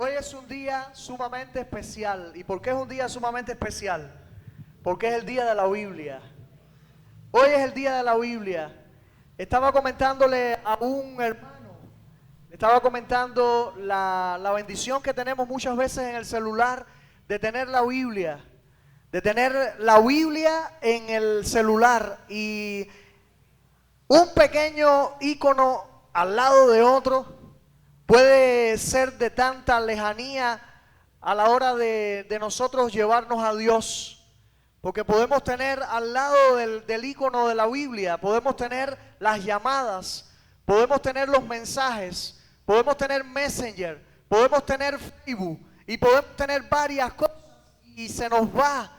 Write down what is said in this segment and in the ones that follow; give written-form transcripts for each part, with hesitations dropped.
Hoy es un día sumamente especial. ¿Y por qué es un día sumamente especial? Porque es el día de la Biblia. Hoy es el día de la Biblia. Estaba comentándole a un hermano, estaba comentando la bendición que tenemos muchas veces en el celular de tener la Biblia. De tener la Biblia en el celular y un pequeño icono al lado de otro puede ser de tanta lejanía a la hora de nosotros llevarnos a Dios. Porque podemos tener al lado del icono de la Biblia, podemos tener las llamadas, podemos tener los mensajes, podemos tener Messenger, podemos tener Facebook y podemos tener varias cosas y se nos va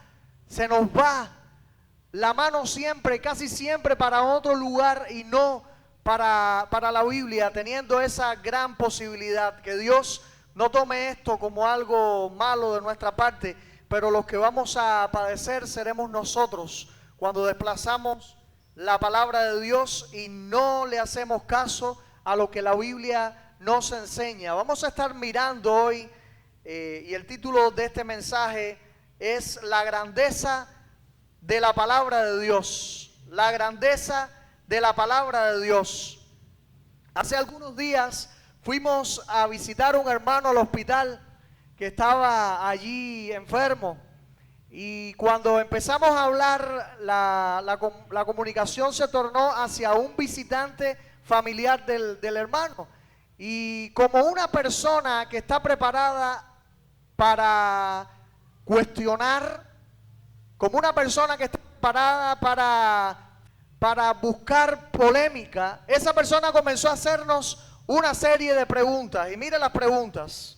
la mano siempre, casi siempre para otro lugar y no para la Biblia, teniendo esa gran posibilidad. Que Dios no tome esto como algo malo de nuestra parte, pero los que vamos a padecer seremos nosotros cuando desplazamos la palabra de Dios y no le hacemos caso a lo que la Biblia nos enseña. Vamos a estar mirando hoy, y el título de este mensaje es La grandeza de la palabra de Dios. La grandeza de la palabra de Dios. Hace algunos días fuimos a visitar a un hermano al hospital que estaba allí enfermo, y cuando empezamos a hablar la comunicación se tornó hacia un visitante familiar del hermano, y como una persona que está preparada para cuestionar, como una persona que está preparada para buscar polémica, esa persona comenzó a hacernos una serie de preguntas. Y mire las preguntas.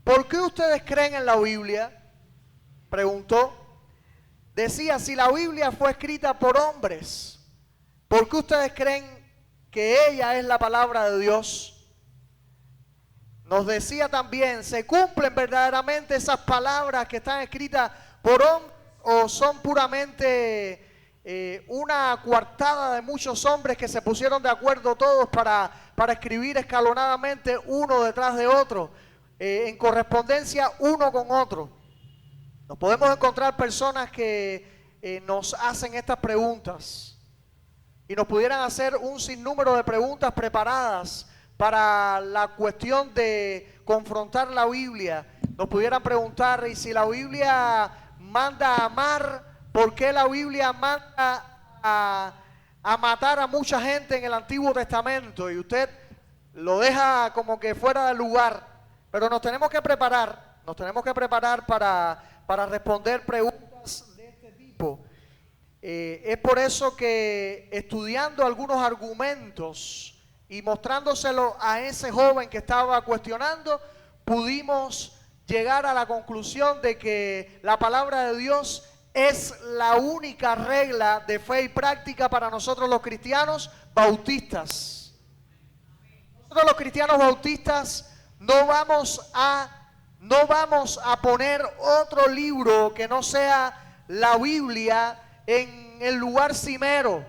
¿Por qué ustedes creen en la Biblia? Preguntó. Decía, si la Biblia fue escrita por hombres, ¿por qué ustedes creen que ella es la palabra de Dios? Nos decía también, ¿se cumplen verdaderamente esas palabras que están escritas por hombres o son puramente una coartada de muchos hombres que se pusieron de acuerdo todos para escribir escalonadamente uno detrás de otro, en correspondencia uno con otro? Nos podemos encontrar personas que nos hacen estas preguntas y nos pudieran hacer un sinnúmero de preguntas preparadas para la cuestión de confrontar la Biblia. Nos pudieran preguntar, ¿y si la Biblia manda a amar, por qué la Biblia manda a matar a mucha gente en el Antiguo Testamento? Y usted lo deja como que fuera del lugar. Pero nos tenemos que preparar para responder preguntas de este tipo. Es por eso que estudiando algunos argumentos y mostrándoselo a ese joven que estaba cuestionando, pudimos llegar a la conclusión de que la palabra de Dios es la única regla de fe y práctica para nosotros los cristianos bautistas. Nosotros los cristianos bautistas no vamos a poner otro libro que no sea la Biblia en el lugar cimero.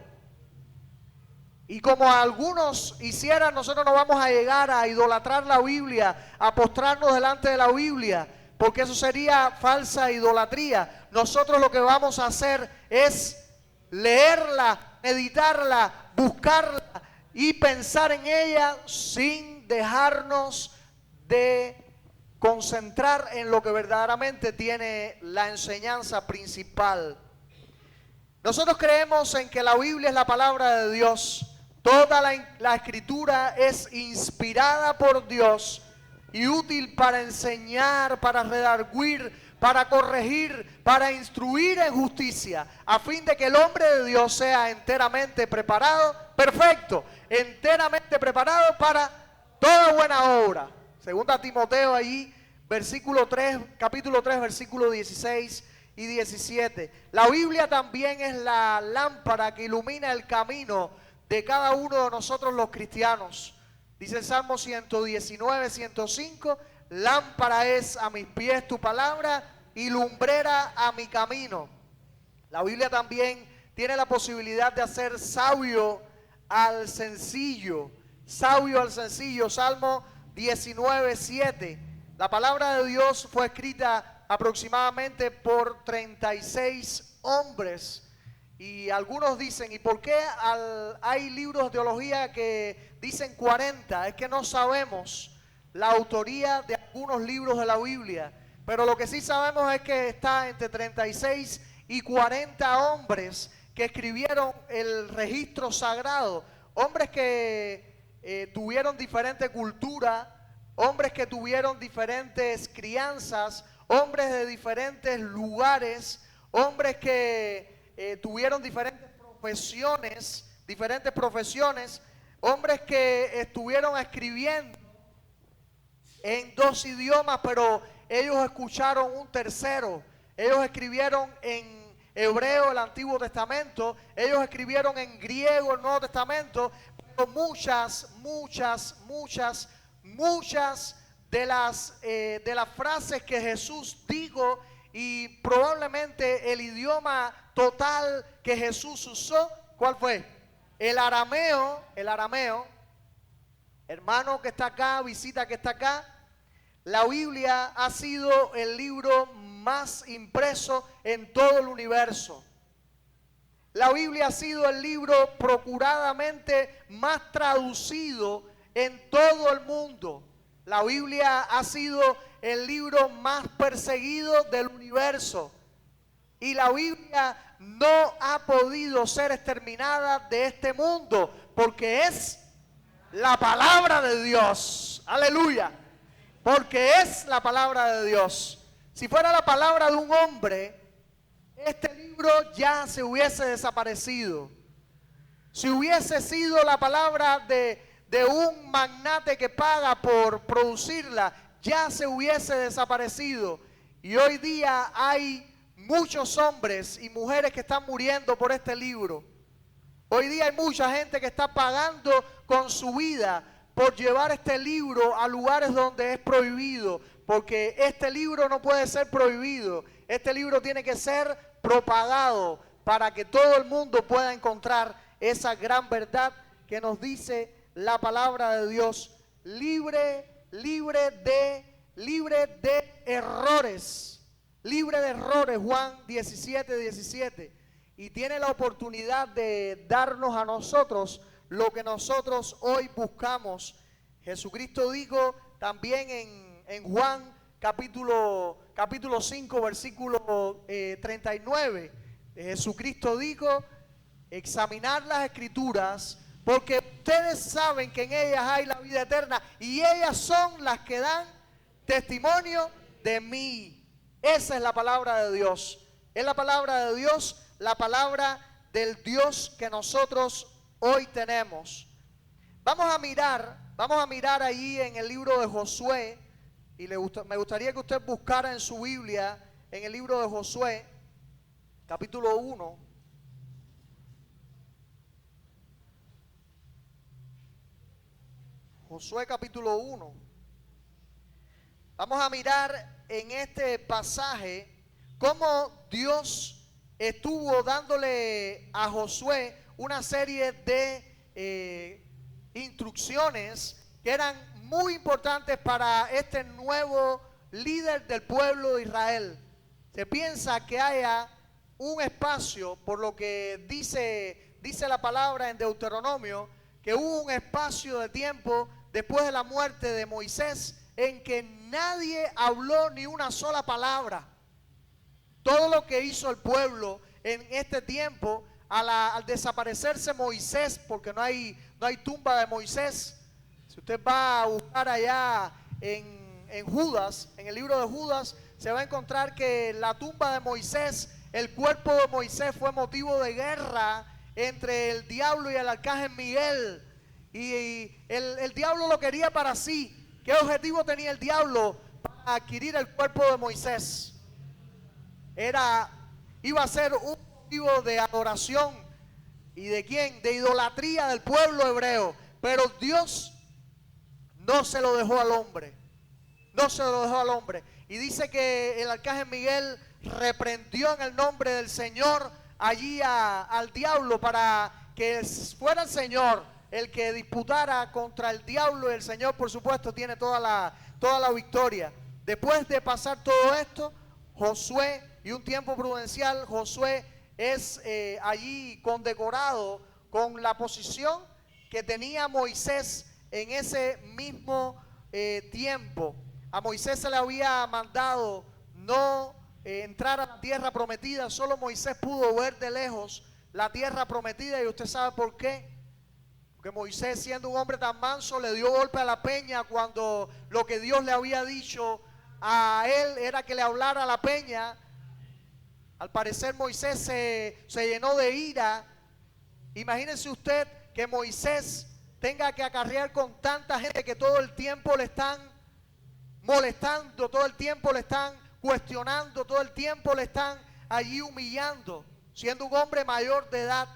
Y como algunos hicieran, nosotros no vamos a llegar a idolatrar la Biblia, a postrarnos delante de la Biblia, porque eso sería falsa idolatría. Nosotros lo que vamos a hacer es leerla, meditarla, buscarla y pensar en ella sin dejarnos de concentrar en lo que verdaderamente tiene la enseñanza principal. Nosotros creemos en que la Biblia es la palabra de Dios. Toda la escritura es inspirada por Dios y útil para enseñar, para redarguir, para corregir, para instruir en justicia, a fin de que el hombre de Dios sea enteramente preparado, perfecto, enteramente preparado para toda buena obra. Segunda Timoteo allí, versículo 3, capítulo 3, versículo 16 y 17. La Biblia también es la lámpara que ilumina el camino de cada uno de nosotros los cristianos. Dice el Salmo 119, 105, lámpara es a mis pies tu palabra y lumbrera a mi camino. La Biblia también tiene la posibilidad de hacer sabio al sencillo. Sabio al sencillo. Salmo 19, 7. La palabra de Dios fue escrita aproximadamente por 36 hombres. Y algunos dicen, ¿y por qué hay libros de teología que dicen 40? Es que no sabemos la autoría de algunos libros de la Biblia. Pero lo que sí sabemos es que está entre 36 y 40 hombres que escribieron el registro sagrado. Hombres que tuvieron diferente cultura, hombres que tuvieron diferentes crianzas, hombres de diferentes lugares, hombres que tuvieron diferentes profesiones, hombres que estuvieron escribiendo en 2 idiomas, pero ellos escucharon un tercero. Ellos escribieron en hebreo el Antiguo Testamento, ellos escribieron en griego el Nuevo Testamento, pero muchas de las frases que Jesús dijo, y probablemente el idioma total que Jesús usó, ¿cuál fue? El arameo, hermano que está acá, visita que está acá. La Biblia ha sido el libro más impreso en todo el universo. La Biblia ha sido el libro procuradamente más traducido en todo el mundo. La Biblia ha sido el libro más perseguido del universo. Y la Biblia no ha podido ser exterminada de este mundo, porque es la palabra de Dios. Aleluya. Porque es la palabra de Dios. Si fuera la palabra de un hombre, este libro ya se hubiese desaparecido. Si hubiese sido la palabra de un magnate que paga por producirla, ya se hubiese desaparecido. Y hoy día hay muchos hombres y mujeres que están muriendo por este libro. Hoy día hay mucha gente que está pagando con su vida por llevar este libro a lugares donde es prohibido, porque este libro no puede ser prohibido. Este libro tiene que ser propagado para que todo el mundo pueda encontrar esa gran verdad que nos dice la palabra de Dios, libre de errores, Juan 17:17, y tiene la oportunidad de darnos a nosotros lo que nosotros hoy buscamos. Jesucristo dijo también en Juan capítulo 5 versículo 39, Jesucristo dijo: examinar las escrituras, porque ustedes saben que en ellas hay la vida eterna, y ellas son las que dan testimonio de mí. Esa es la palabra de Dios. Es la palabra de Dios, la palabra del Dios que nosotros hoy tenemos. Vamos a mirar ahí en el libro de Josué, y me gustaría que usted buscara en su Biblia, en el libro de Josué, capítulo 1. Josué capítulo 1. Vamos a mirar en este pasaje cómo Dios estuvo dándole a Josué una serie de instrucciones que eran muy importantes para este nuevo líder del pueblo de Israel. Se piensa que haya un espacio, por lo que dice la palabra en Deuteronomio, que hubo un espacio de tiempo después de la muerte de Moisés en que nadie habló ni una sola palabra. Todo lo que hizo el pueblo en este tiempo, al desaparecerse Moisés, porque no hay tumba de Moisés. Si usted va a buscar allá en Judas, en el libro de Judas, se va a encontrar que la tumba de Moisés, el cuerpo de Moisés fue motivo de guerra entre el diablo y el arcángel Miguel. Y el diablo lo quería para sí. ¿Qué objetivo tenía el diablo para adquirir el cuerpo de Moisés? Iba a ser un motivo de adoración. ¿Y de quién? De idolatría del pueblo hebreo. Pero Dios no se lo dejó al hombre. No se lo dejó al hombre. Y dice que el arcángel Miguel reprendió en el nombre del Señor allí al diablo, para que fuera el Señor el que disputara contra el diablo. Y el Señor, por supuesto, tiene toda la victoria. Después de pasar todo esto, Josué, y un tiempo prudencial, Josué es allí condecorado con la posición que tenía Moisés en ese mismo tiempo. A Moisés se le había mandado no entrar a la tierra prometida. Solo Moisés pudo ver de lejos la tierra prometida. Y usted sabe por qué. Porque Moisés, siendo un hombre tan manso, le dio golpe a la peña cuando lo que Dios le había dicho a él era que le hablara a la peña. Al parecer Moisés se llenó de ira. Imagínense usted que Moisés tenga que acarrear con tanta gente que todo el tiempo le están molestando, todo el tiempo le están cuestionando, todo el tiempo le están allí humillando, siendo un hombre mayor de edad,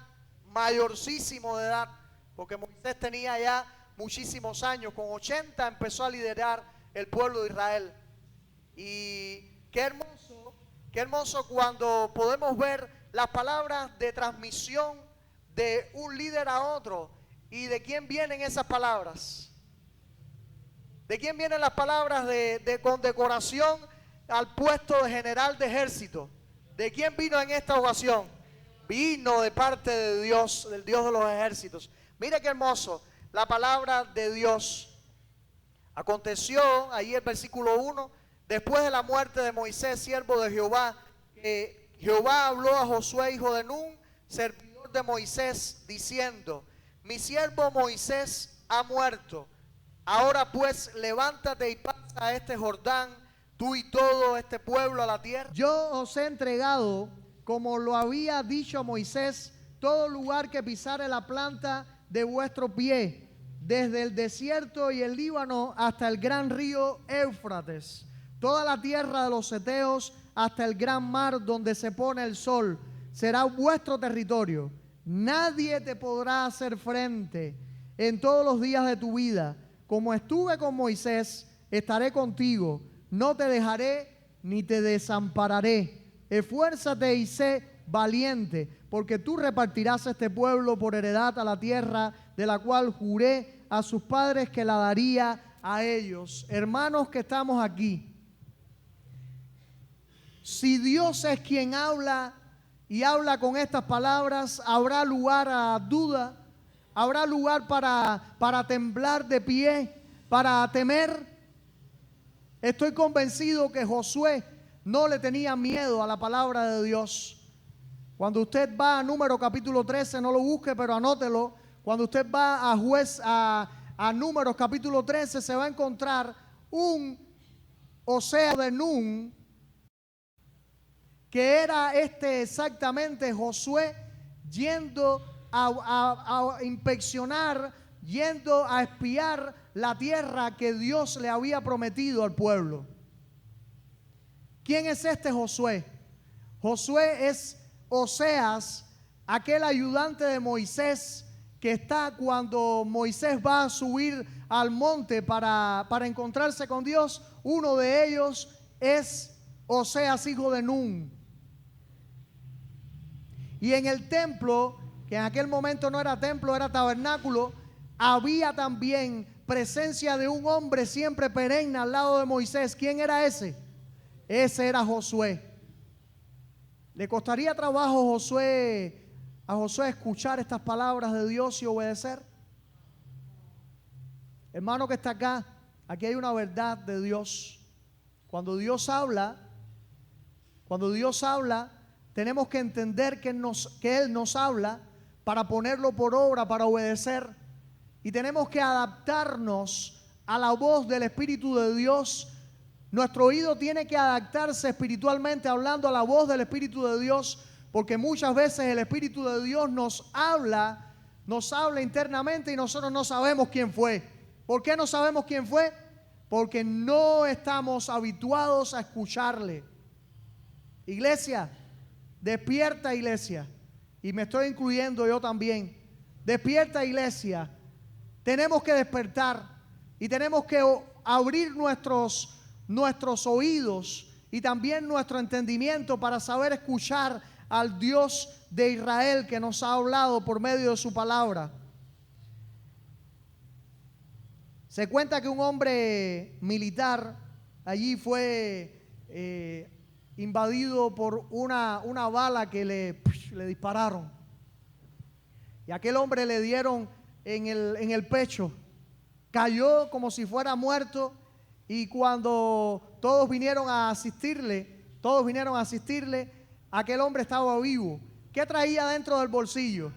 mayorcísimo de edad, porque Moisés tenía ya muchísimos años. Con 80 empezó a liderar el pueblo de Israel. Y qué hermoso cuando podemos ver las palabras de transmisión de un líder a otro. ¿Y de quién vienen esas palabras? ¿De quién vienen las palabras de condecoración al puesto de general de ejército? ¿De quién vino en esta ocasión? Vino de parte de Dios, del Dios de los ejércitos. Mire qué hermoso, la palabra de Dios. Aconteció, ahí el versículo 1, después de la muerte de Moisés, siervo de Jehová, que Jehová habló a Josué, hijo de Nun, servidor de Moisés, diciendo: mi siervo Moisés ha muerto. Ahora pues levántate y pasa a este Jordán, tú y todo este pueblo, a la tierra. Yo os he entregado, como lo había dicho a Moisés, todo lugar que pisare la planta de vuestro pie, desde el desierto y el Líbano hasta el gran río Éufrates, toda la tierra de los heteos hasta el gran mar donde se pone el sol, será vuestro territorio. Nadie te podrá hacer frente en todos los días de tu vida. Como estuve con Moisés, estaré contigo. No te dejaré ni te desampararé. Esfuérzate y sé valiente, porque tú repartirás este pueblo por heredad a la tierra de la cual juré a sus padres que la daría a ellos. Hermanos que estamos aquí, si Dios es quien habla y habla con estas palabras, habrá lugar a duda, habrá lugar para temblar de pie, para temer. Estoy convencido que Josué no le tenía miedo a la palabra de Dios. Cuando usted va a Números capítulo 13, no lo busque, pero anótelo. Cuando usted va a Números capítulo 13, se va a encontrar un Osea de Nun, que era exactamente Josué, yendo a inspeccionar, yendo a espiar la tierra que Dios le había prometido al pueblo. ¿Quién es este Josué? Josué es Oseas, aquel ayudante de Moisés que está cuando Moisés va a subir al monte para encontrarse con Dios. Uno de ellos es Oseas, hijo de Nun. Y en el templo, que en aquel momento no era templo, era tabernáculo, había también presencia de un hombre siempre perenne al lado de Moisés. ¿Quién era ese? Ese era Josué. ¿Le costaría trabajo a Josué escuchar estas palabras de Dios y obedecer? Hermano que está acá, aquí hay una verdad de Dios. Cuando Dios habla, tenemos que entender que Él nos habla para ponerlo por obra, para obedecer. Y tenemos que adaptarnos a la voz del Espíritu de Dios. Nuestro oído tiene que adaptarse espiritualmente hablando a la voz del Espíritu de Dios, porque muchas veces el Espíritu de Dios nos habla internamente y nosotros no sabemos quién fue. ¿Por qué no sabemos quién fue? Porque no estamos habituados a escucharle. Iglesia, despierta, iglesia, y me estoy incluyendo yo también. Despierta, iglesia. Tenemos que despertar y tenemos que abrir nuestros oídos y también nuestro entendimiento para saber escuchar al Dios de Israel que nos ha hablado por medio de su palabra. Se cuenta que un hombre militar allí fue invadido por una bala que le dispararon. Y a aquel hombre le dieron en el pecho. Cayó como si fuera muerto. Y cuando todos vinieron a asistirle, aquel hombre estaba vivo. ¿Qué traía dentro del bolsillo?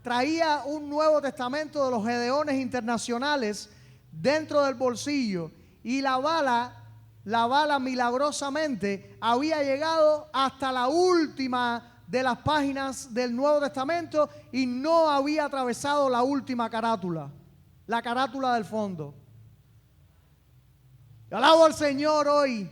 Traía un Nuevo Testamento de los Gedeones internacionales dentro del bolsillo. Y la bala milagrosamente había llegado hasta la última de las páginas del Nuevo Testamento y no había atravesado la última carátula, la carátula del fondo. Yo alabo al Señor hoy.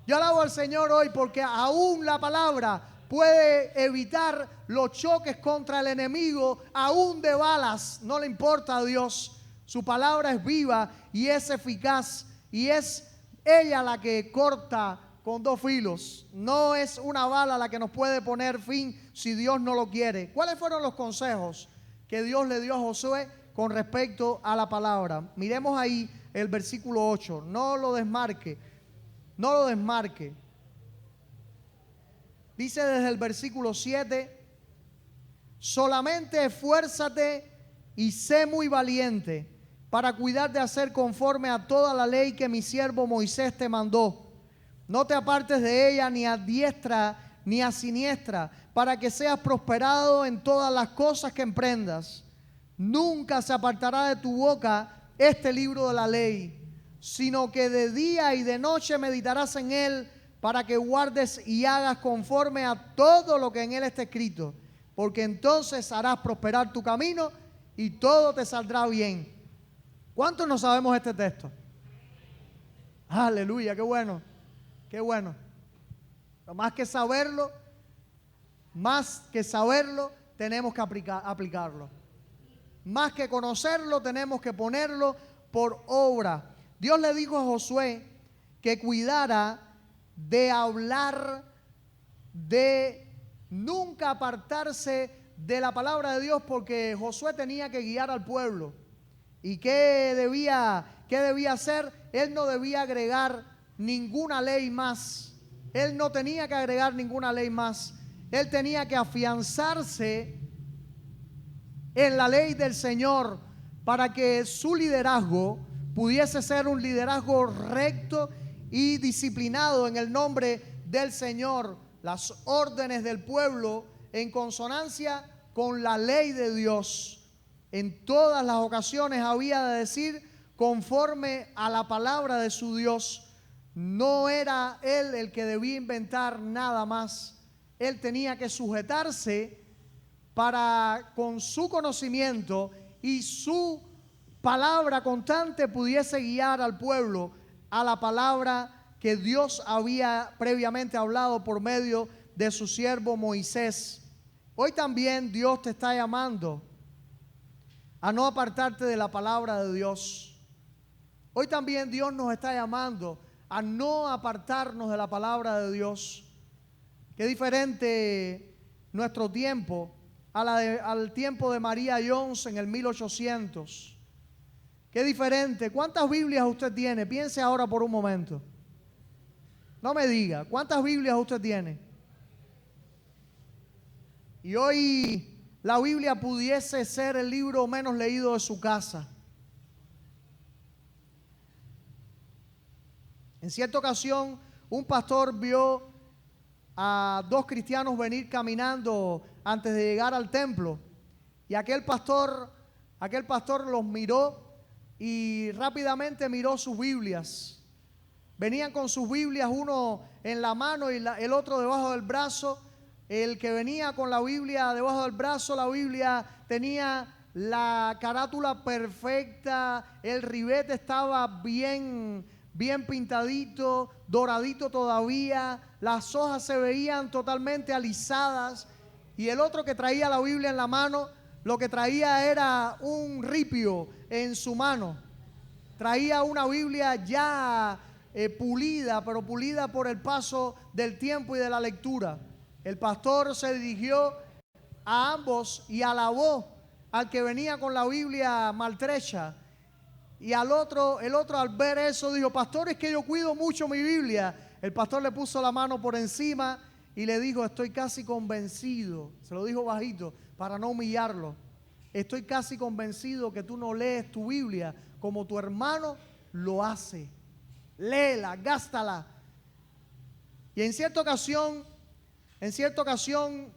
Yo alabo al Señor hoy porque aún la palabra puede evitar los choques contra el enemigo, aún de balas. No le importa a Dios. Su palabra es viva y es eficaz y es ella la que corta con dos filos. No es una bala la que nos puede poner fin si Dios no lo quiere. ¿Cuáles fueron los consejos que Dios le dio a Josué con respecto a la palabra? Miremos ahí el versículo 8. No lo desmarque. No lo desmarque. Dice desde el versículo 7: solamente esfuérzate y sé muy valiente para cuidar de hacer conforme a toda la ley que mi siervo Moisés te mandó. No te apartes de ella ni a diestra ni a siniestra, para que seas prosperado en todas las cosas que emprendas. Nunca se apartará de tu boca este libro de la ley, sino que de día y de noche meditarás en él, para que guardes y hagas conforme a todo lo que en él está escrito, porque entonces harás prosperar tu camino y todo te saldrá bien. ¿Cuántos no sabemos este texto? Aleluya, qué bueno, qué bueno. Pero más que saberlo, tenemos que aplicarlo. Más que conocerlo, tenemos que ponerlo por obra. Dios le dijo a Josué que cuidara de hablar, de nunca apartarse de la palabra de Dios, porque Josué tenía que guiar al pueblo. ¿Y qué debía hacer? Él no debía agregar ninguna ley más. Él no tenía que agregar ninguna ley más. Él tenía que afianzarse en la ley del Señor para que su liderazgo pudiese ser un liderazgo recto y disciplinado en el nombre del Señor. Las órdenes del pueblo en consonancia con la ley de Dios. En todas las ocasiones había de decir conforme a la palabra de su Dios. No era él el que debía inventar nada más. Él tenía que sujetarse para con su conocimiento y su palabra constante pudiese guiar al pueblo a la palabra que Dios había previamente hablado por medio de su siervo Moisés. Hoy también Dios te está llamando a no apartarte de la palabra de Dios. Hoy también Dios nos está llamando a no apartarnos de la palabra de Dios. Qué diferente nuestro tiempo al tiempo de María Jones en el 1800. Qué diferente. ¿Cuántas Biblias usted tiene? Piense ahora por un momento. No me diga, ¿cuántas Biblias usted tiene? Y hoy la Biblia pudiese ser el libro menos leído de su casa. En cierta ocasión, un pastor vio a dos cristianos venir caminando antes de llegar al templo. Y aquel pastor los miró y rápidamente miró sus Biblias. Venían con sus Biblias, uno en la mano y el otro debajo del brazo. El que venía con la Biblia debajo del brazo, la Biblia tenía la carátula perfecta, el ribete estaba bien pintadito, doradito todavía, las hojas se veían totalmente alisadas, y el otro que traía la Biblia en la mano, lo que traía era un ripio en su mano. Traía una Biblia ya pulida, pero pulida por el paso del tiempo y de la lectura. El pastor se dirigió a ambos y alabó al que venía con la Biblia maltrecha Y el otro al ver eso dijo, pastor, es que yo cuido mucho mi Biblia. El pastor le puso la mano por encima y le dijo, estoy casi convencido, se lo dijo bajito para no humillarlo, estoy casi convencido que tú no lees tu Biblia como tu hermano lo hace. Léela, gástala. Y en cierta ocasión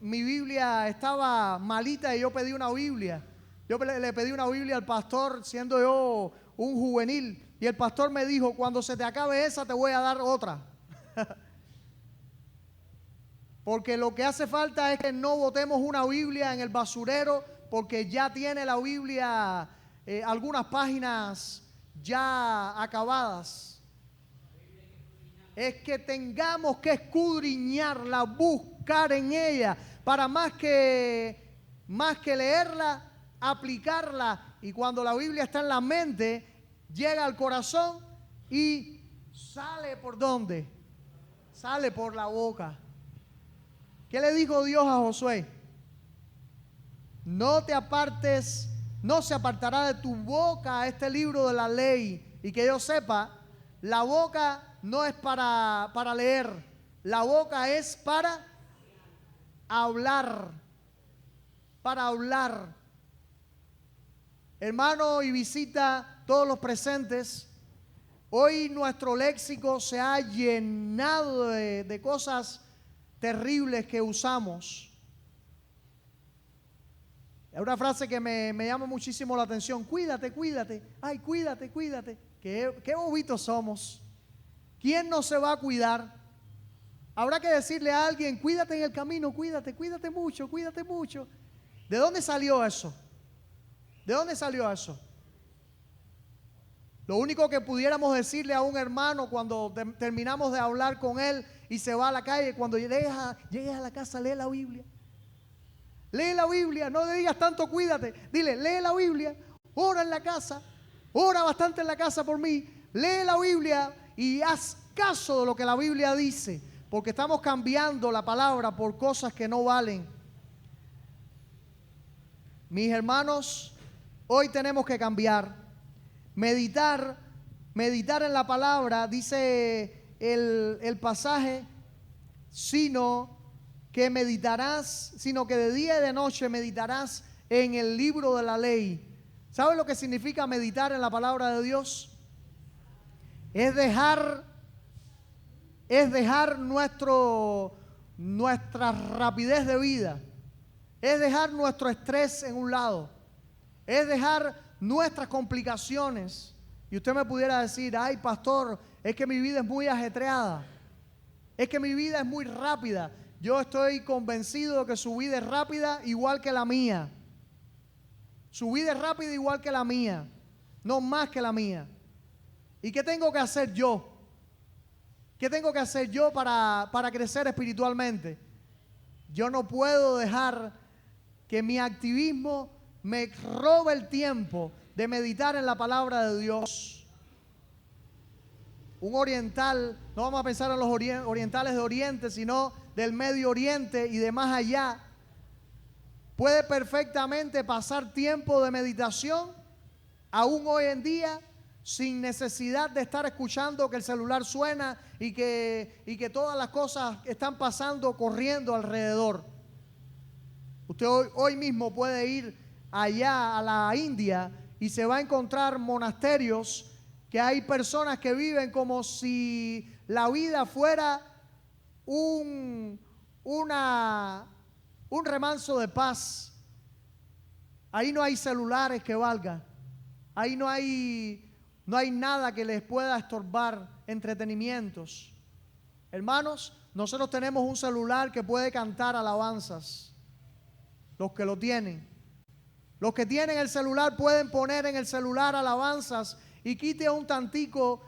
mi Biblia estaba malita y yo pedí una Biblia. Yo le pedí una Biblia al pastor siendo yo un juvenil. Y el pastor me dijo, cuando se te acabe esa te voy a dar otra. Porque lo que hace falta es que no botemos una Biblia en el basurero porque ya tiene la Biblia algunas páginas ya acabadas. Es que tengamos que escudriñarla, buscar en ella, para más que leerla, aplicarla. Y cuando la Biblia está en la mente, llega al corazón y sale ¿por dónde? Sale por la boca. ¿Qué le dijo Dios a Josué? No te apartes, no se apartará de tu boca este libro de la ley. Y que yo sepa, la boca no es para leer, la boca es para hablar, para hablar. Hermano y visita, todos los presentes, hoy nuestro léxico se ha llenado de cosas terribles que usamos. Es una frase que me llama muchísimo la atención. Cuídate, cuídate. Ay, cuídate, cuídate. Qué bobitos somos. ¿Quién no se va a cuidar? Habrá que decirle a alguien, cuídate en el camino, cuídate, cuídate mucho, cuídate mucho. ¿De dónde salió eso? ¿De dónde salió eso? Lo único que pudiéramos decirle a un hermano cuando terminamos de hablar con él y se va a la calle, cuando llegues a la casa, lee la Biblia. Lee la Biblia, no le digas tanto cuídate. Dile, lee la Biblia, ora en la casa, ora bastante en la casa por mí. Lee la Biblia y haz caso de lo que la Biblia dice, porque estamos cambiando la palabra por cosas que no valen. Mis hermanos, hoy tenemos que cambiar. Meditar en la palabra, dice el pasaje, sino que de día y de noche meditarás en el libro de la ley. ¿Sabes lo que significa meditar en la palabra de Dios? Es dejar nuestra rapidez de vida, es dejar nuestro estrés en un lado, es dejar nuestras complicaciones. Y usted me pudiera decir, ay pastor, es que mi vida es muy ajetreada, es que mi vida es muy rápida. Yo estoy convencido de que su vida es rápida igual que la mía. Su vida es rápida igual que la mía, no más que la mía. ¿Y qué tengo que hacer yo? ¿Qué tengo que hacer yo para crecer espiritualmente? Yo no puedo dejar que mi activismo me robe el tiempo de meditar en la palabra de Dios. Un oriental, no vamos a pensar en los orientales de Oriente, sino del Medio Oriente y de más allá, puede perfectamente pasar tiempo de meditación, aún hoy en día, sin necesidad de estar escuchando que el celular suena y que todas las cosas están pasando, corriendo alrededor. Usted hoy mismo puede ir allá a la India y se va a encontrar monasterios que hay personas que viven como si la vida fuera un remanso de paz. Ahí no hay celulares que valgan. Ahí no hay nada que les pueda estorbar entretenimientos. Hermanos, nosotros tenemos un celular que puede cantar alabanzas. Los que lo tienen. Los que tienen el celular pueden poner en el celular alabanzas y quite un tantico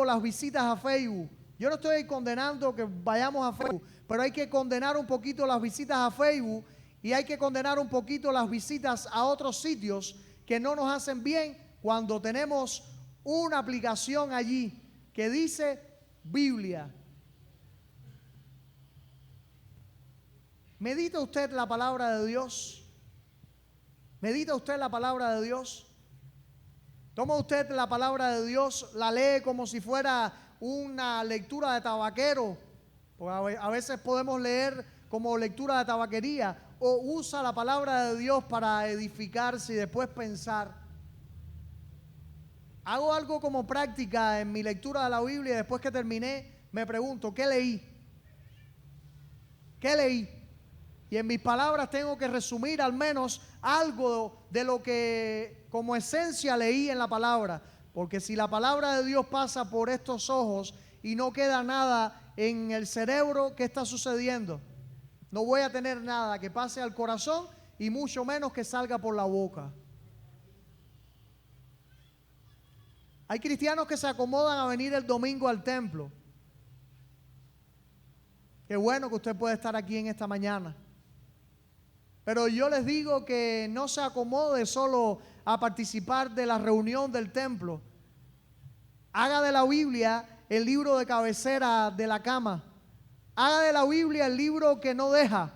las visitas a Facebook. Yo no estoy condenando que vayamos a Facebook, pero hay que condenar un poquito las visitas a Facebook y hay que condenar un poquito las visitas a otros sitios que no nos hacen bien cuando tenemos una aplicación allí que dice Biblia. ¿Medita usted la palabra de Dios? ¿Medita usted la palabra de Dios? Toma usted la palabra de Dios, la lee como si fuera una lectura de tabaquero, porque a veces podemos leer como lectura de tabaquería, o usa la palabra de Dios para edificarse y después pensar. Hago algo como práctica en mi lectura de la Biblia y después que terminé me pregunto, ¿qué leí? ¿Qué leí? Y en mis palabras tengo que resumir al menos algo de lo que como esencia leí en la palabra. Porque si la palabra de Dios pasa por estos ojos y no queda nada en el cerebro, ¿qué está sucediendo? No voy a tener nada que pase al corazón y mucho menos que salga por la boca. Hay cristianos que se acomodan a venir el domingo al templo. Qué bueno que usted puede estar aquí en esta mañana. Pero yo les digo que no se acomode solo a participar de la reunión del templo. Haga de la Biblia el libro de cabecera de la cama. Haga de la Biblia el libro que no deja.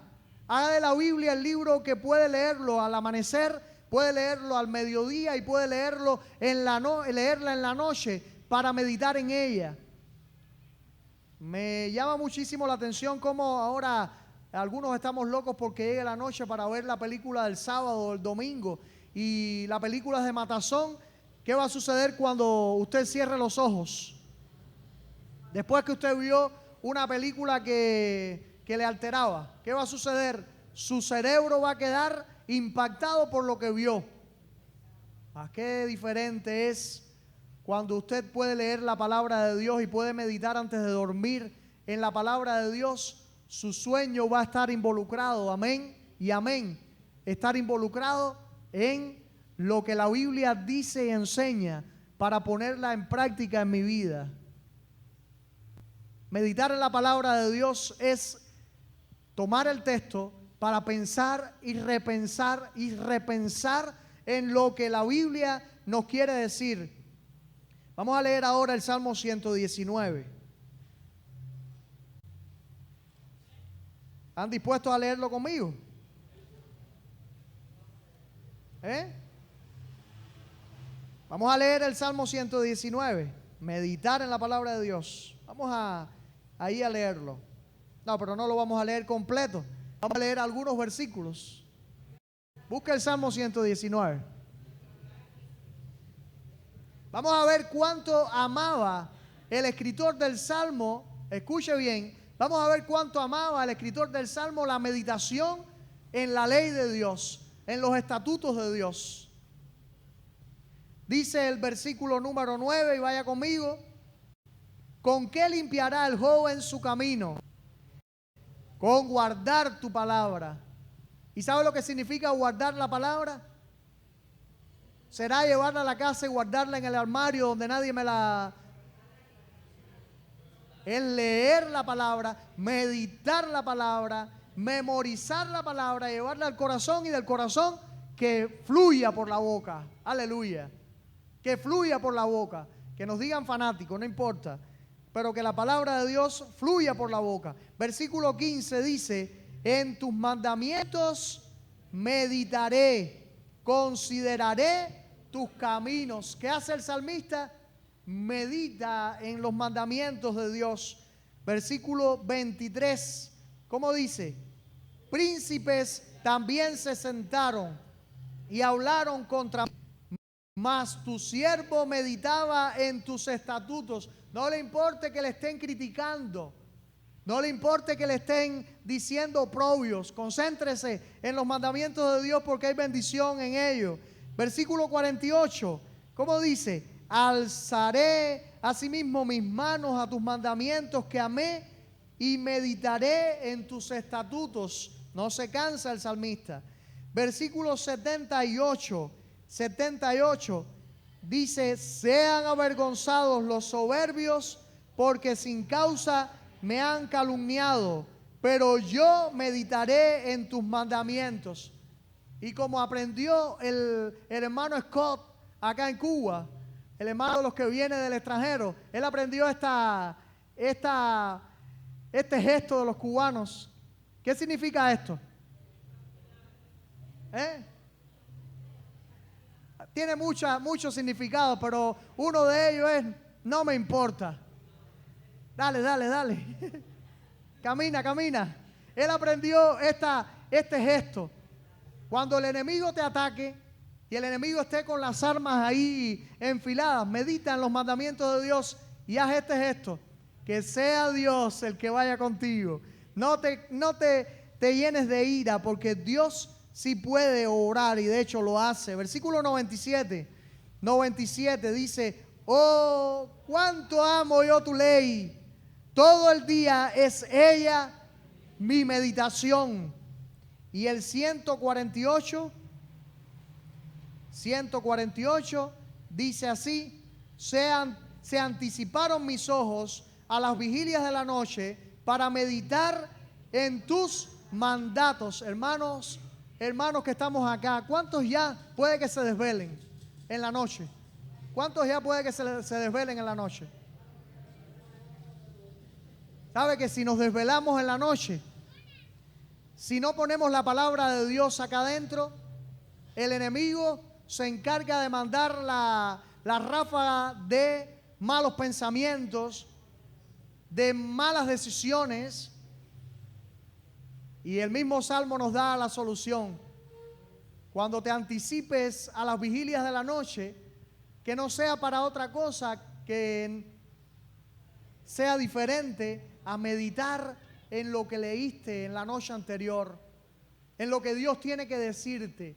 Haga de la Biblia el libro que puede leerlo al amanecer, puede leerlo al mediodía y puede leerlo leerla en la noche para meditar en ella. Me llama muchísimo la atención cómo ahora algunos estamos locos porque llegue la noche para ver la película del sábado o el domingo. Y la película es de matazón. ¿Qué va a suceder cuando usted cierre los ojos? Después que usted vio una película que le alteraba, ¿qué va a suceder? Su cerebro va a quedar impactado por lo que vio. Qué diferente es cuando usted puede leer la palabra de Dios y puede meditar antes de dormir en la palabra de Dios. Su sueño va a estar involucrado, amén y amén. Estar involucrado en lo que la Biblia dice y enseña para ponerla en práctica en mi vida. Meditar en la palabra de Dios es tomar el texto para pensar y repensar en lo que la Biblia nos quiere decir. Vamos a leer ahora el Salmo 119. ¿Están dispuestos a leerlo conmigo? Vamos a leer el Salmo 119. Meditar en la palabra de Dios. Vamos ahí a leerlo. No, pero no lo vamos a leer completo. Vamos a leer algunos versículos. Busca el Salmo 119. Vamos a ver cuánto amaba el escritor del Salmo. Escuche bien. Vamos a ver cuánto amaba el escritor del Salmo la meditación en la ley de Dios, en los estatutos de Dios. Dice el versículo número 9, y vaya conmigo. ¿Con qué limpiará el joven su camino? Con guardar tu palabra. ¿Y sabe lo que significa guardar la palabra? Será llevarla a la casa y guardarla en el armario donde nadie me la... Es leer la palabra, meditar la palabra, memorizar la palabra, llevarla al corazón y del corazón que fluya por la boca. Aleluya. Que fluya por la boca. Que nos digan fanáticos, no importa. Pero que la palabra de Dios fluya por la boca. Versículo 15 dice: en tus mandamientos meditaré, consideraré tus caminos. ¿Qué hace el salmista? Medita en los mandamientos de Dios. Versículo 23, ¿cómo dice? Príncipes también se sentaron y hablaron contra mí, mas tu siervo meditaba en tus estatutos. No le importe que le estén criticando, no le importe que le estén diciendo oprobios. Concéntrese en los mandamientos de Dios porque hay bendición en ellos. Versículo 48, ¿cómo dice? Alzaré asimismo mis manos a tus mandamientos que amé y meditaré en tus estatutos. No se cansa el salmista. Versículo 78 dice: sean avergonzados los soberbios, porque sin causa me han calumniado, pero yo meditaré en tus mandamientos. Y como aprendió el hermano Scott acá en Cuba, el hermano de los que viene del extranjero, él aprendió este gesto de los cubanos. ¿Qué significa esto? tiene mucho significado, pero uno de ellos es: no me importa. Dale, dale, dale. Camina, camina. Él aprendió este gesto. Cuando el enemigo te ataque y el enemigo esté con las armas ahí enfiladas, medita en los mandamientos de Dios y haz este gesto: que sea Dios el que vaya contigo. No te llenes de ira, porque Dios sí puede obrar y de hecho lo hace. Versículo 97 dice: oh, cuánto amo yo tu ley. Todo el día es ella mi meditación. Y el 148 dice así: se anticiparon mis ojos a las vigilias de la noche para meditar en tus mandatos. Hermanos que estamos acá, ¿cuántos ya puede que se desvelen en la noche? ¿Cuántos ya puede que se desvelen en la noche? ¿Sabe que si nos desvelamos en la noche, si no ponemos la palabra de Dios acá adentro, el enemigo se encarga de mandar la ráfaga de malos pensamientos, de malas decisiones? Y el mismo Salmo nos da la solución. Cuando te anticipes a las vigilias de la noche, que no sea para otra cosa que sea diferente a meditar en lo que leíste en la noche anterior, en lo que Dios tiene que decirte,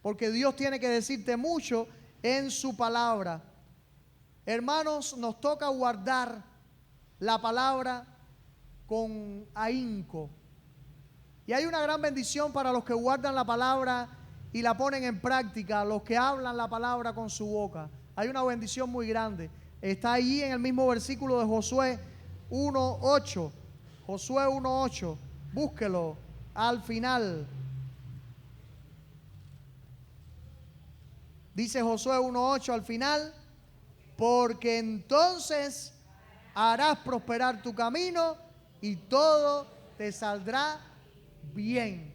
porque Dios tiene que decirte mucho en su palabra. Hermanos, nos toca guardar la palabra con ahínco. Y hay una gran bendición para los que guardan la palabra y la ponen en práctica, los que hablan la palabra con su boca. Hay una bendición muy grande. Está allí en el mismo versículo de Josué 1:8. Josué 1:8. Búsquelo al final. Dice Josué 1:8 al final: porque entonces harás prosperar tu camino y todo te saldrá bien.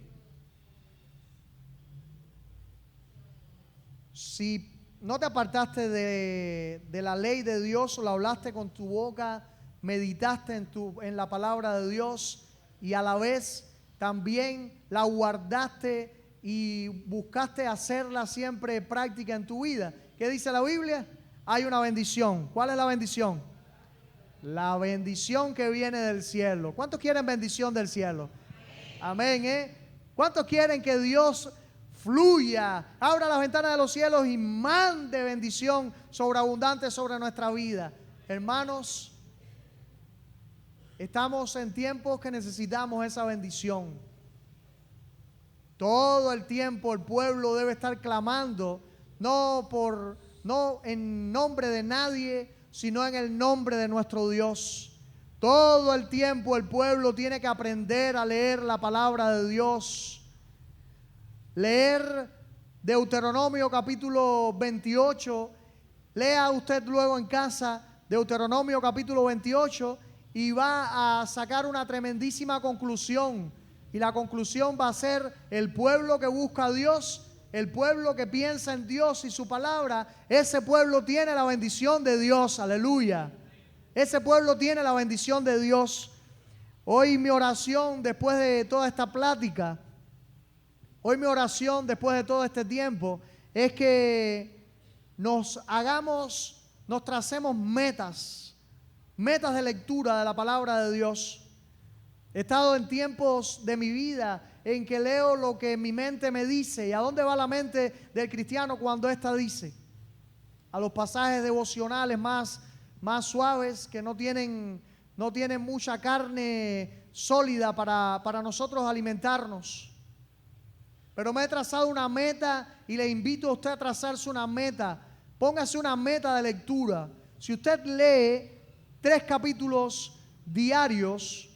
Si no te apartaste de la ley de Dios, la hablaste con tu boca, meditaste en la palabra de Dios y a la vez también la guardaste y buscaste hacerla siempre práctica en tu vida, ¿qué dice la Biblia? Hay una bendición. ¿Cuál es la bendición? La bendición que viene del cielo. ¿Cuántos quieren bendición del cielo? Amén, ¿Cuántos quieren que Dios fluya, abra las ventanas de los cielos y mande bendición sobreabundante sobre nuestra vida? Hermanos, estamos en tiempos que necesitamos esa bendición. Todo el tiempo el pueblo debe estar clamando, no en nombre de nadie, sino en el nombre de nuestro Dios. Todo el tiempo el pueblo tiene que aprender a leer la palabra de Dios. Leer Deuteronomio capítulo 28. Lea usted luego en casa Deuteronomio capítulo 28 y va a sacar una tremendísima conclusión. Y la conclusión va a ser: el pueblo que busca a Dios, el pueblo que piensa en Dios y su palabra, ese pueblo tiene la bendición de Dios. Aleluya. Ese pueblo tiene la bendición de Dios. Hoy mi oración después de toda esta plática, hoy mi oración después de todo este tiempo es que nos tracemos metas de lectura de la palabra de Dios. He estado en tiempos de mi vida en que leo lo que mi mente me dice. ¿Y a dónde va la mente del cristiano cuando ésta dice? A los pasajes devocionales más suaves, que no tienen mucha carne sólida para nosotros alimentarnos. Pero me he trazado una meta y le invito a usted a trazarse una meta. Póngase una meta de lectura. Si usted lee 3 capítulos diarios,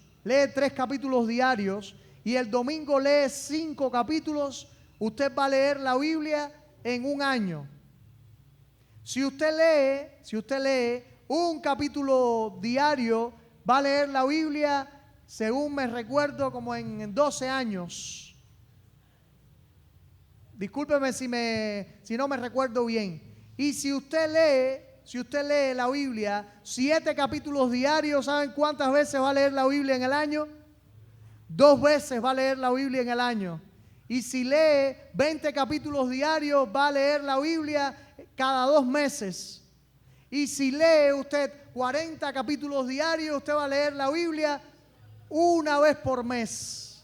y el domingo lee 5 capítulos, usted va a leer la Biblia en un año. Si usted lee un capítulo diario, va a leer la Biblia, según me recuerdo, como en 12 años. discúlpeme si no me recuerdo bien. Y si usted lee la Biblia, 7 capítulos diarios, ¿saben cuántas veces va a leer la Biblia en el año? 2 veces va a leer la Biblia en el año. Y si lee 20 capítulos diarios, va a leer la Biblia cada 2 meses. Y si lee usted 40 capítulos diarios, usted va a leer la Biblia una vez por mes.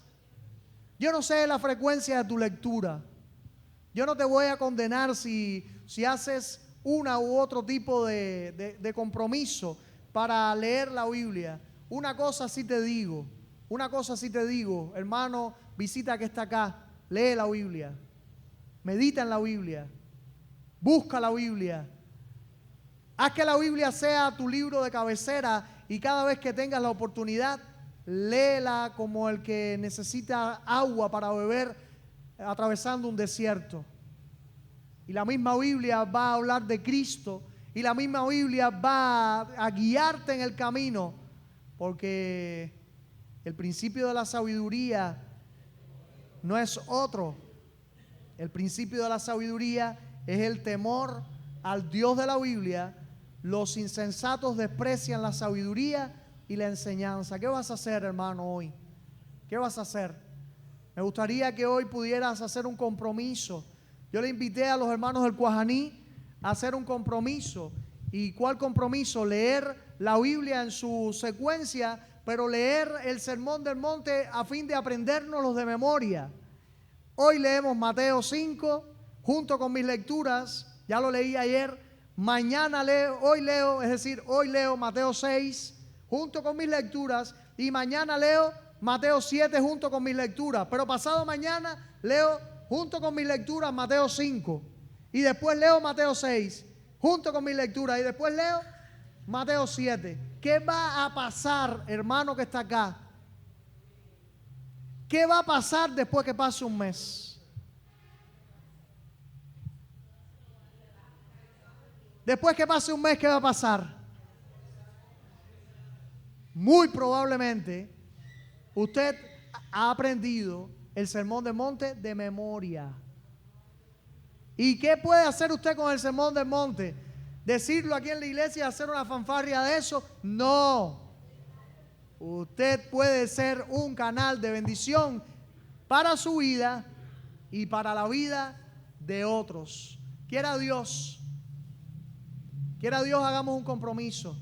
Yo no sé la frecuencia de tu lectura. Yo no te voy a condenar si haces una u otro tipo de compromiso para leer la Biblia. Una cosa sí te digo, hermano, visita que está acá, lee la Biblia, medita en la Biblia, busca la Biblia. Haz que la Biblia sea tu libro de cabecera y cada vez que tengas la oportunidad, léela como el que necesita agua para beber atravesando un desierto. Y la misma Biblia va a hablar de Cristo y la misma Biblia va a guiarte en el camino, porque el principio de la sabiduría no es otro. El principio de la sabiduría es el temor al Dios de la Biblia. Los insensatos desprecian la sabiduría y la enseñanza. ¿Qué vas a hacer, hermano, hoy? ¿Qué vas a hacer? Me gustaría que hoy pudieras hacer un compromiso. Yo le invité a los hermanos del Cuajaní a hacer un compromiso. ¿Y cuál compromiso? Leer la Biblia en su secuencia, pero leer el Sermón del Monte a fin de aprendérnoslos de memoria. Hoy leemos Mateo 5 junto con mis lecturas. Ya lo leí ayer. Hoy leo Mateo 6 junto con mis lecturas y mañana leo Mateo 7 junto con mis lecturas. Pero pasado mañana leo junto con mis lecturas Mateo 5 y después leo Mateo 6 junto con mis lecturas y después leo Mateo 7. ¿Qué va a pasar, hermano que está acá? ¿Qué va a pasar después que pase un mes? Después que pase un mes, ¿qué va a pasar? Muy probablemente usted ha aprendido el Sermón del Monte de memoria. ¿Y qué puede hacer usted con el Sermón del Monte? ¿Decirlo aquí en la iglesia y hacer una fanfarria de eso? No. Usted puede ser un canal de bendición para su vida y para la vida de otros. Quiera Dios, hagamos un compromiso.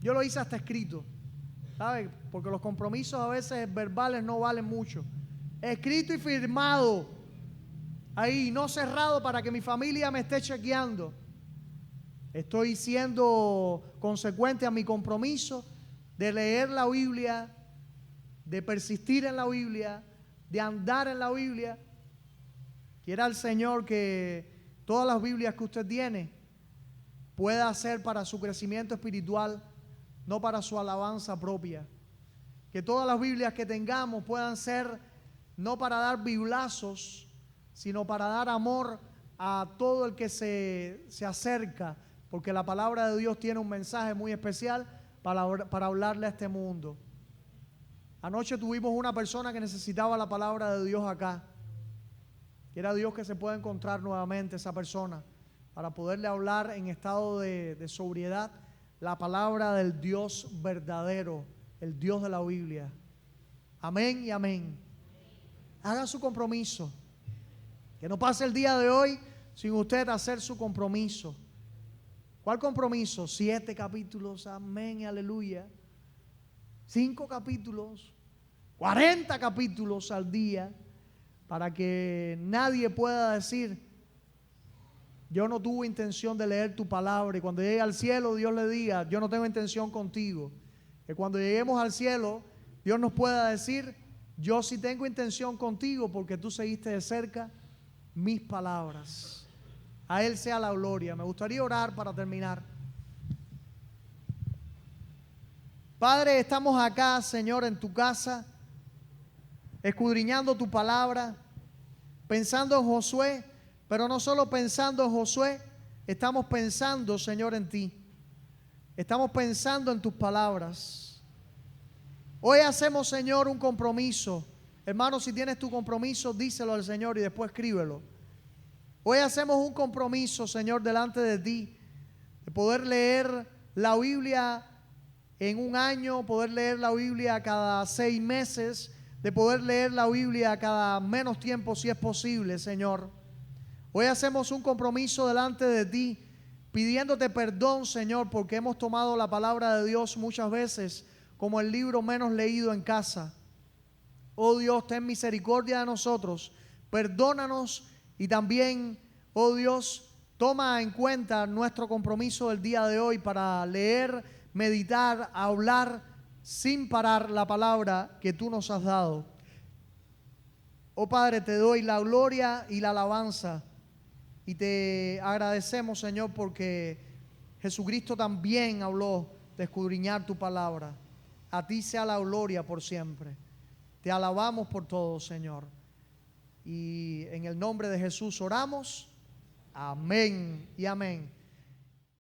Yo lo hice hasta escrito, ¿sabe? Porque los compromisos a veces verbales no valen mucho. Escrito y firmado, ahí, no cerrado para que mi familia me esté chequeando. Estoy siendo consecuente a mi compromiso de leer la Biblia, de persistir en la Biblia, de andar en la Biblia. Quiera el Señor que todas las Biblias que usted tiene pueda ser para su crecimiento espiritual, no para su alabanza propia. Que todas las Biblias que tengamos puedan ser no para dar biblazos, sino para dar amor a todo el que se acerca, porque la palabra de Dios tiene un mensaje muy especial para hablarle a este mundo. Anoche tuvimos una persona que necesitaba la palabra de Dios acá. Quiera Dios que se pueda encontrar nuevamente esa persona para poderle hablar en estado de sobriedad la palabra del Dios verdadero, el Dios de la Biblia. Amén y amén. Haga su compromiso. Que no pase el día de hoy sin usted hacer su compromiso. ¿Cuál compromiso? 7 capítulos, amén y aleluya. 5 capítulos, 40 capítulos al día, para que nadie pueda decir: yo no tuve intención de leer tu palabra. Y cuando llegue al cielo, Dios le diga: yo no tengo intención contigo. Que cuando lleguemos al cielo, Dios nos pueda decir: yo sí tengo intención contigo, porque tú seguiste de cerca mis palabras. A Él sea la gloria. Me gustaría orar para terminar. Padre, estamos acá, Señor, en tu casa, escudriñando tu palabra, pensando en Josué, pero no solo pensando en Josué, estamos pensando, Señor, en ti. Estamos pensando en tus palabras. Hoy hacemos, Señor, un compromiso Hermano, si tienes tu compromiso, díselo al Señor y después escríbelo. Hoy hacemos un compromiso, Señor, delante de ti, de poder leer la Biblia en un año, poder leer la Biblia cada 6 meses, de poder leer la Biblia cada menos tiempo si es posible, Señor. Hoy hacemos un compromiso delante de ti, pidiéndote perdón, Señor, porque hemos tomado la palabra de Dios muchas veces como el libro menos leído en casa. Oh Dios, ten misericordia de nosotros, perdónanos y también, oh Dios, toma en cuenta nuestro compromiso del día de hoy para leer, meditar, hablar sin parar la palabra que tú nos has dado. Oh Padre, te doy la gloria y la alabanza y te agradecemos, Señor, porque Jesucristo también habló de escudriñar tu palabra. A ti sea la gloria por siempre. Te alabamos por todo, Señor. Y en el nombre de Jesús oramos. Amén y amén.